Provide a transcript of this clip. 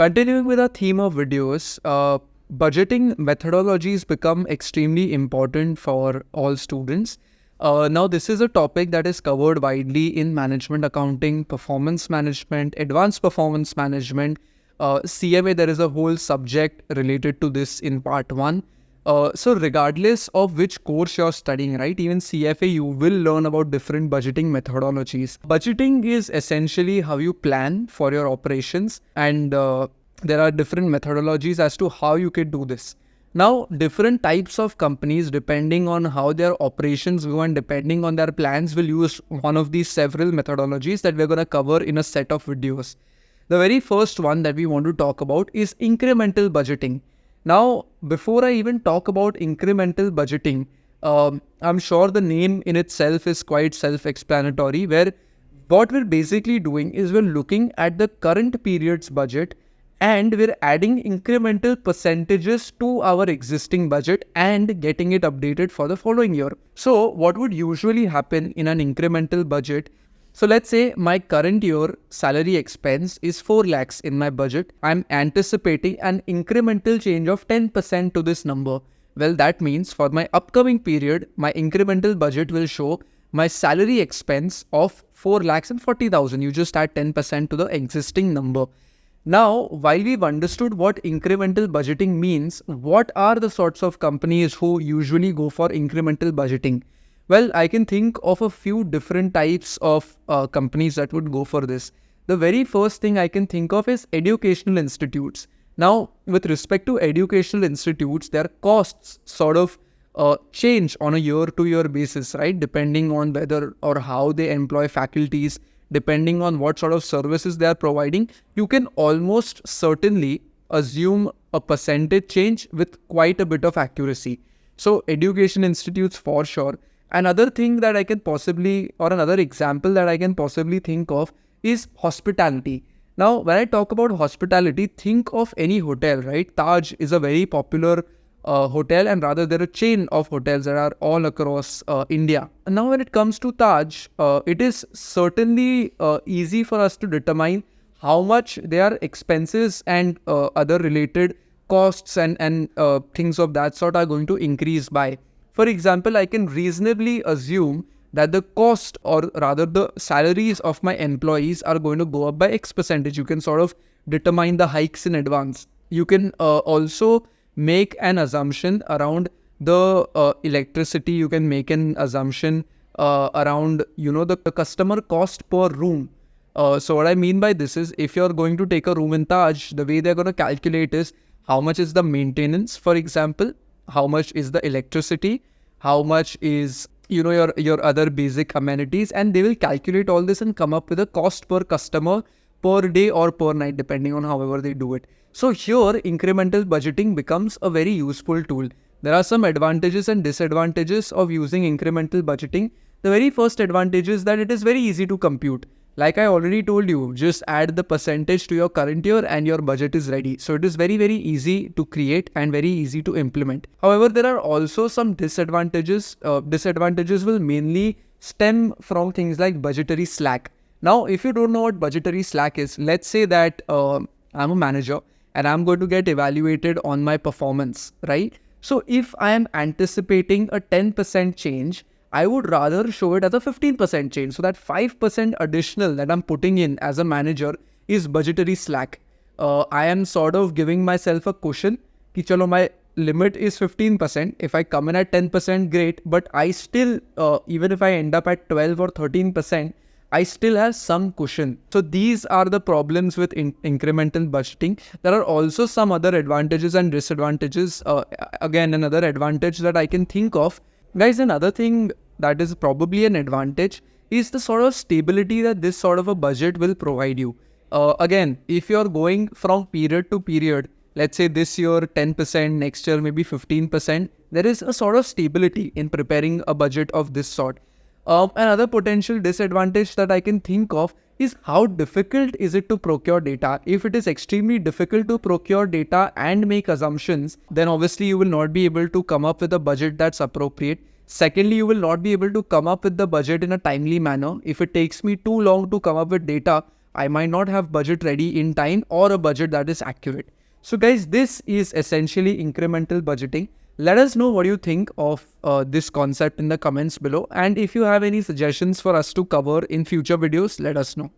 Continuing with our theme of videos, budgeting methodologies become extremely important for all students. Now, this is a topic that is covered widely in management accounting, performance management, advanced performance management. CMA, there is a whole subject related to this in part 1. So regardless of which course you're studying, right, even CFA, you will learn about different budgeting methodologies. Budgeting is essentially how you plan for your operations, and there are different methodologies as to how you can do this. Now, different types of companies, depending on how their operations go and depending on their plans, will use one of these several methodologies that we're going to cover in a set of videos. The very first one that we want to talk about is incremental budgeting. Now, before I even talk about incremental budgeting, I'm sure the name in itself is quite self-explanatory, where what we're basically doing is we're looking at the current period's budget and we're adding incremental percentages to our existing budget and getting it updated for the following year. So what would usually happen in an incremental budget? So let's say my current year salary expense is 4 lakhs in my budget. I'm anticipating an incremental change of 10% to this number. Well, that means for my upcoming period, my incremental budget will show my salary expense of 4 lakhs and 40,000. You just add 10% to the existing number. Now, while we've understood what incremental budgeting means, what are the sorts of companies who usually go for incremental budgeting? Well, I can think of a few different types of companies that would go for this. The very first thing I can think of is educational institutes. Now, with respect to educational institutes, their costs sort of change on a year-to-year basis, right? Depending on whether or how they employ faculties, depending on what sort of services they are providing, you can almost certainly assume a percentage change with quite a bit of accuracy. So, education institutes for sure. Another thing that I can possibly, or another example that I can possibly think of is hospitality. Now, when I talk about hospitality, think of any hotel, right? Taj is a very popular hotel, and rather they're a chain of hotels that are all across India. And now when it comes to Taj, it is certainly easy for us to determine how much their expenses and other related costs and things of that sort are going to increase by. For example, I can reasonably assume that the cost, or rather the salaries of my employees, are going to go up by X percentage. You can sort of determine the hikes in advance. You can also make an assumption around the electricity. You can make an assumption around, the customer cost per room. So what I mean by this is, if you're going to take a room in Taj, the way they're going to calculate is how much is the maintenance, for example, how much is the electricity, how much is your other basic amenities, and they will calculate all this and come up with a cost per customer per day or per night, depending on however they do it. So here incremental budgeting becomes a very useful tool. There are some advantages and disadvantages of using incremental budgeting. The very first advantage is that it is very easy to compute. Like I already told you, just add the percentage to your current year and your budget is ready. So it is very, very easy to create and very easy to implement. However, there are also some disadvantages. Disadvantages will mainly stem from things like budgetary slack. Now, if you don't know what budgetary slack is, let's say that I'm a manager and I'm going to get evaluated on my performance, right? So if I am anticipating a 10% change, I would rather show it as a 15% change. So that 5% additional that I'm putting in as a manager is budgetary slack. I am sort of giving myself a cushion ki chalo, my limit is 15%. If I come in at 10%, great. But I still, even if I end up at 12 or 13%, I still have some cushion. So these are the problems with incremental budgeting. There are also some other advantages and disadvantages. Again, another advantage that I can think of, guys, another thing that is probably an advantage is the sort of stability that this sort of a budget will provide you. Again, if you're going from period to period, let's say this year 10%, next year maybe 15%, there is a sort of stability in preparing a budget of this sort. Another potential disadvantage that I can think of is how difficult is it to procure data. If it is extremely difficult to procure data and make assumptions, then obviously you will not be able to come up with a budget that's appropriate. Secondly, you will not be able to come up with the budget in a timely manner. If it takes me too long to come up with data, I might not have budget ready in time or a budget that is accurate. So guys, this is essentially incremental budgeting. Let us know what you think of this concept in the comments below. And if you have any suggestions for us to cover in future videos, let us know.